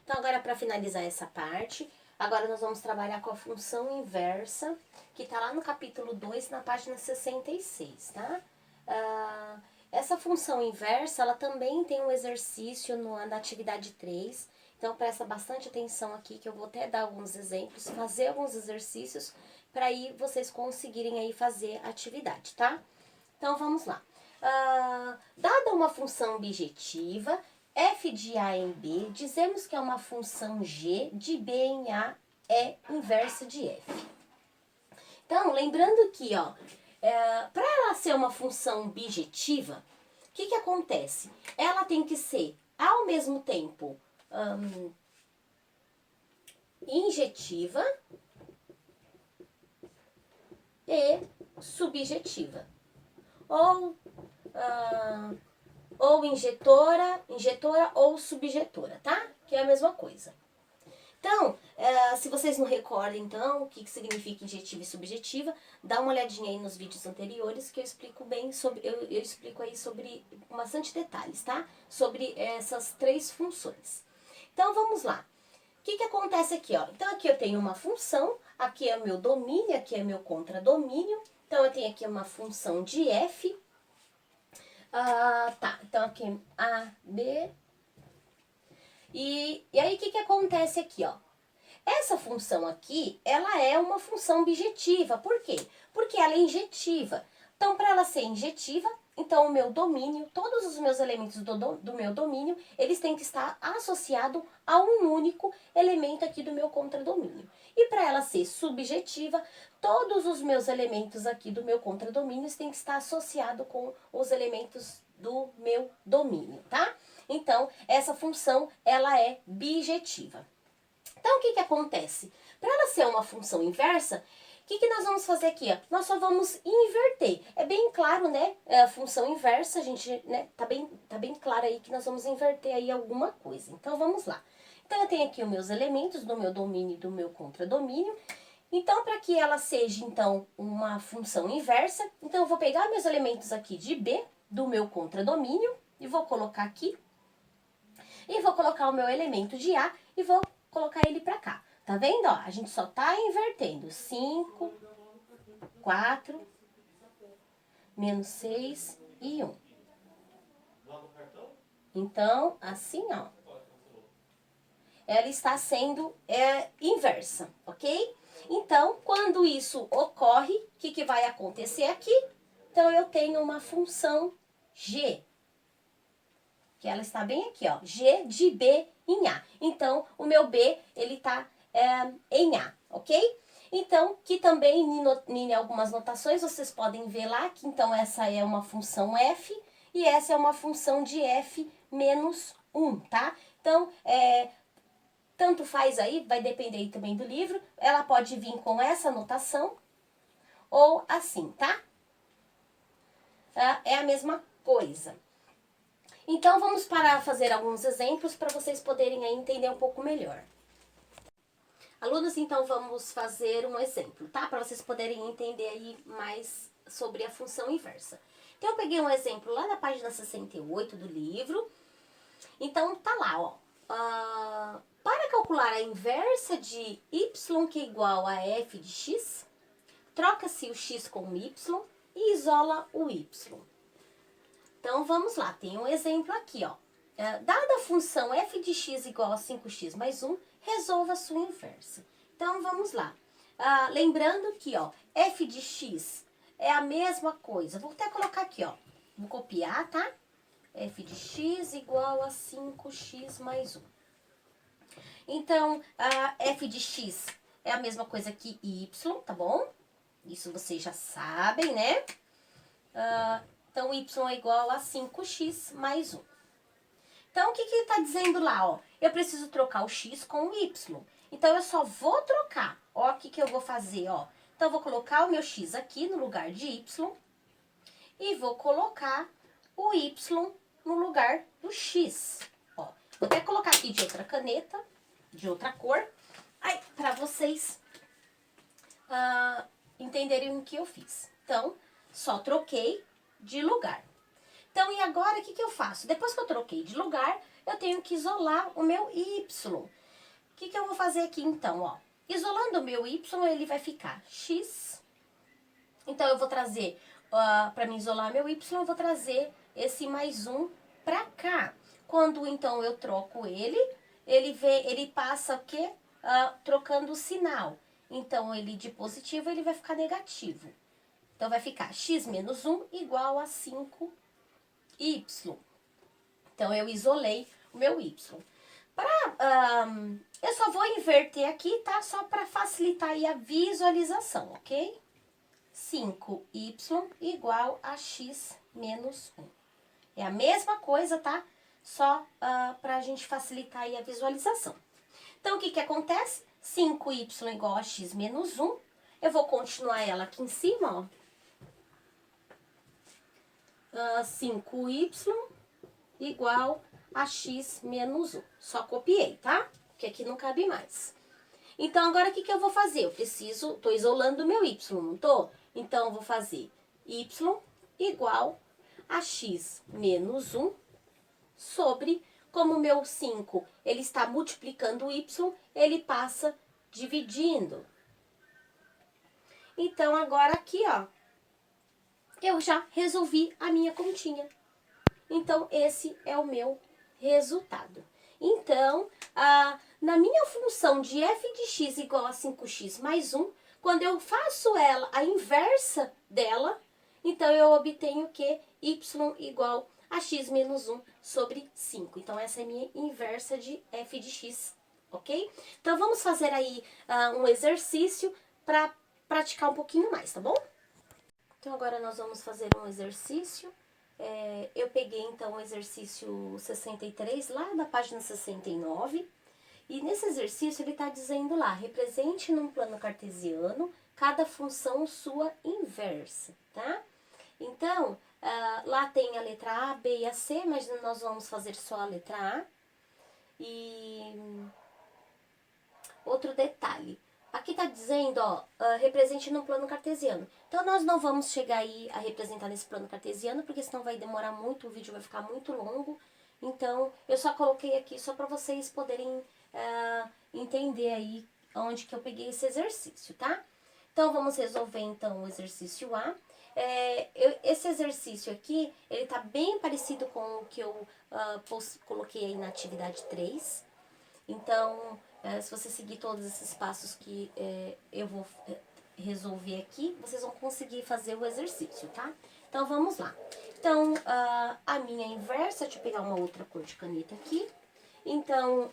Então, agora para finalizar essa parte, agora nós vamos trabalhar com a função inversa, que está lá no capítulo 2, na página 66, tá? Essa função inversa, ela também tem um exercício na atividade 3, então presta bastante atenção aqui, que eu vou até dar alguns exemplos, fazer alguns exercícios, para aí vocês conseguirem aí fazer a atividade, tá? Então, vamos lá. Dada uma função bijetiva, f de A em B, dizemos que é uma função g de B em A é inversa de f. Então, lembrando que, para ela ser uma função bijetiva, o que acontece? Ela tem que ser, ao mesmo tempo, injetiva e subjetiva. Ou injetora ou subjetora, tá? Que é a mesma coisa. Então, se vocês não recordam, então, o que significa injetiva e subjetiva, dá uma olhadinha aí nos vídeos anteriores que eu explico bem sobre, eu explico aí sobre bastante detalhes, tá? Sobre essas três funções. Então, vamos lá. O que acontece aqui, ó? Então, aqui eu tenho uma função, aqui é o meu domínio, aqui é meu contradomínio. Então, eu tenho aqui uma função de f. Tá, então aqui A, B. E aí, o que acontece aqui, ó? Essa função aqui, ela é uma função bijetiva. Por quê? Porque ela é injetiva. Então, para ela ser injetiva, então o meu domínio, todos os meus elementos do meu domínio, eles têm que estar associados a um único elemento aqui do meu contradomínio. E para ela ser subjetiva, todos os meus elementos aqui do meu contradomínio têm que estar associados com os elementos do meu domínio, tá? Então, essa função, ela é bijetiva. Então, o que acontece? Para ela ser uma função inversa, o que nós vamos fazer aqui? Ó? Nós só vamos inverter. É bem claro, né? A função inversa, a gente, né? Tá bem claro aí que nós vamos inverter aí alguma coisa. Então, vamos lá. Então, eu tenho aqui os meus elementos do meu domínio e do meu contradomínio. Então, para que ela seja, então, uma função inversa, então eu vou pegar meus elementos aqui de B, do meu contradomínio, e vou colocar aqui. E vou colocar o meu elemento de A e vou colocar ele para cá. Tá vendo? Ó, a gente só tá invertendo. 5, 4, menos 6 e 1. Então, assim, ó. Ela está sendo inversa, ok? Então, quando isso ocorre, o que vai acontecer aqui? Então, eu tenho uma função g, que ela está bem aqui, ó, g de B em A. Então, o meu B, ele está em A, ok? Então, que também em algumas notações vocês podem ver lá que então essa é uma função f e essa é uma função de f menos 1, tá? Então, tanto faz aí, vai depender aí também do livro, ela pode vir com essa notação ou assim, tá? É a mesma coisa. Então, vamos para fazer alguns exemplos para vocês poderem aí entender um pouco melhor. Alunos, então, vamos fazer um exemplo, tá? Para vocês poderem entender aí mais sobre a função inversa. Então, eu peguei um exemplo lá na página 68 do livro. Então, tá lá, ó. Para calcular a inversa de y, que é igual a f de x, troca-se o x com o y e isola o y. Então, vamos lá, tem um exemplo aqui, ó. Dada a função f de x igual a 5x mais 1, resolva a sua inversa. Então, vamos lá. Lembrando que, ó, f de x é a mesma coisa. Vou até colocar aqui, ó. Vou copiar, tá? F de x igual a 5x mais 1. Então, f de x é a mesma coisa que y, tá bom? Isso vocês já sabem, né? Então, y é igual a 5x mais 1. Então, o que está dizendo lá, ó? Eu preciso trocar o x com o y. Então, eu só vou trocar. Ó, o que eu vou fazer, ó. Então, eu vou colocar o meu x aqui no lugar de y. E vou colocar o y no lugar do x. Ó, vou até colocar aqui de outra caneta, de outra cor. Aí, para vocês entenderem o que eu fiz. Então, só troquei de lugar. Então, e agora o que eu faço? Depois que eu troquei de lugar, eu tenho que isolar o meu y. que eu vou fazer aqui então, ó? Isolando o meu y, ele vai ficar x. Então, eu vou trazer, para me isolar meu y, eu vou trazer esse mais 1 para cá. Quando, então, eu troco ele passa o quê? Trocando o sinal. Então, ele de positivo, ele vai ficar negativo. Então, vai ficar x menos 1 igual a 5y. Então, eu isolei o meu y. Eu só vou inverter aqui, tá? Só para facilitar aí a visualização, ok? 5y igual a x menos 1. É a mesma coisa, tá? Só para a gente facilitar aí a visualização. Então, o que que acontece? 5y igual a x menos 1. Eu vou continuar ela aqui em cima, ó. 5y igual a x menos 1. Só copiei, tá? Porque aqui não cabe mais. Então, agora o que que eu vou fazer? Tô isolando o meu y, não tô? Então, eu vou fazer y igual a x menos 1 sobre, como o meu 5, ele está multiplicando o y, ele passa dividindo. Então, agora aqui, ó, eu já resolvi a minha continha. Então, esse é o meu resultado. Então, na minha função de f de x igual a 5x mais 1, quando eu faço ela, a inversa dela, então eu obtenho que y igual a x menos 1 sobre 5. Então, essa é a minha inversa de f de x, ok? Então, vamos fazer aí um exercício para praticar um pouquinho mais, tá bom? Então, agora nós vamos fazer um exercício. Eu peguei, então, o exercício 63, lá da página 69. E nesse exercício, ele está dizendo lá, represente num plano cartesiano cada função sua inversa, tá? Então, lá tem a letra A, B e a C, mas nós vamos fazer só a letra A. E outro detalhe, aqui está dizendo, ó, represente num plano cartesiano. Então, nós não vamos chegar aí a representar nesse plano cartesiano, porque senão vai demorar muito, o vídeo vai ficar muito longo. Então, eu só coloquei aqui só para vocês poderem entender aí onde que eu peguei esse exercício, tá? Então, vamos resolver, então, o exercício A. Esse exercício aqui, ele tá bem parecido com o que eu coloquei aí na atividade 3. Então, se você seguir todos esses passos que eu vou resolver aqui, vocês vão conseguir fazer o exercício, tá? Então, vamos lá. Então, a minha inversa, deixa eu pegar uma outra cor de caneta aqui. Então,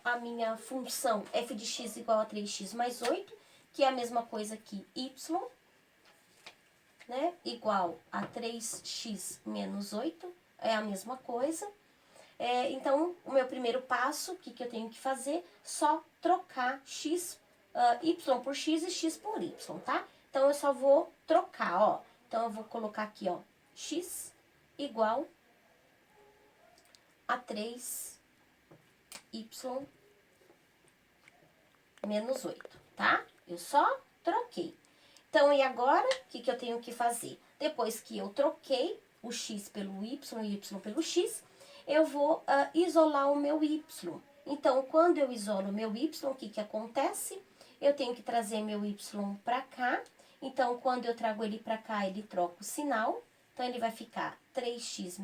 a minha função f de x igual a 3x mais 8, que é a mesma coisa que y, né? Igual a 3x menos 8, é a mesma coisa. Então, o meu primeiro passo, o que eu tenho que fazer? Só trocar y por x e x por y, tá? Então, eu só vou trocar, ó. Então, eu vou colocar aqui, ó, x igual a 3y menos 8, tá? Eu só troquei. Então, e agora, o que eu tenho que fazer? Depois que eu troquei o x pelo y e o y pelo x, eu vou isolar o meu y. Então, quando eu isolo o meu y, o que acontece? Eu tenho que trazer meu y para cá. Então, quando eu trago ele para cá, ele troca o sinal. Então, ele vai ficar 3x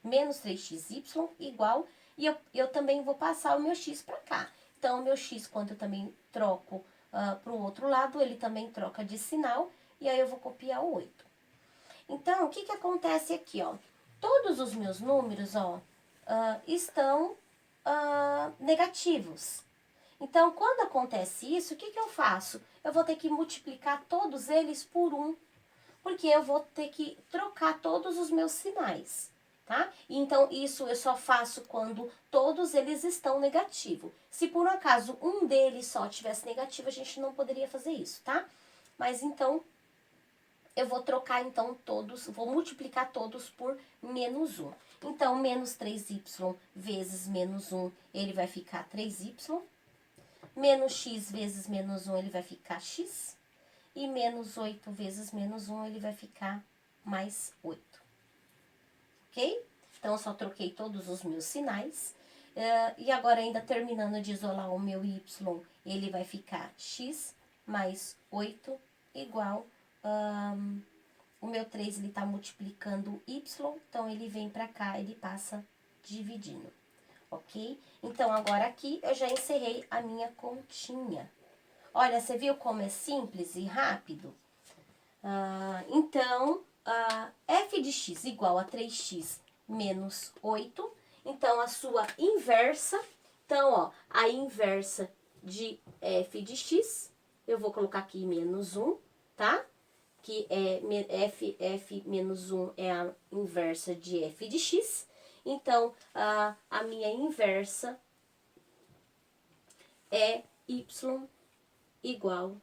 menos 3xy igual. E eu também vou passar o meu x para cá. Então, o meu x, quando eu também troco para o outro lado, ele também troca de sinal. E aí, eu vou copiar o 8. Então, o que acontece aqui, ó? Todos os meus números, ó, estão negativos. Então, quando acontece isso, o que eu faço? Eu vou ter que multiplicar todos eles por 1, porque eu vou ter que trocar todos os meus sinais, tá? Então, isso eu só faço quando todos eles estão negativos. Se por um acaso um deles só tivesse negativo, a gente não poderia fazer isso, tá? Mas então, eu vou trocar então todos, vou multiplicar todos por menos 1. Então, menos 3y vezes menos 1, ele vai ficar 3y. Menos x vezes menos 1, ele vai ficar x. E menos 8 vezes menos 1, ele vai ficar mais 8. Ok? Então, eu só troquei todos os meus sinais. E agora ainda terminando de isolar o meu y, ele vai ficar x mais 8 igual... o meu 3, ele tá multiplicando o y, então ele vem pra cá, ele passa dividindo, ok? Então, agora aqui eu já encerrei a minha continha. Olha, você viu como é simples e rápido? Então, f de x igual a 3x menos 8. Então, a sua inversa, então, ó, a inversa de f de x, eu vou colocar aqui menos 1, tá? Que é f menos 1 é a inversa de f de x. Então, a minha inversa é y igual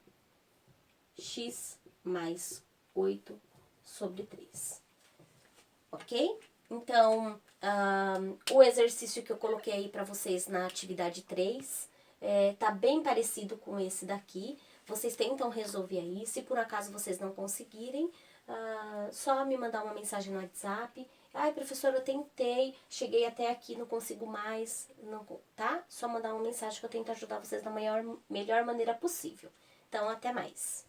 x mais 8 sobre 3. Ok? Então, o exercício que eu coloquei aí para vocês na atividade 3 tá bem parecido com esse daqui. Vocês tentam resolver aí. Se por acaso vocês não conseguirem, só me mandar uma mensagem no WhatsApp. Ai, professora, eu tentei, cheguei até aqui, não consigo mais, não, tá? Só mandar uma mensagem que eu tento ajudar vocês da melhor maneira possível. Então, até mais.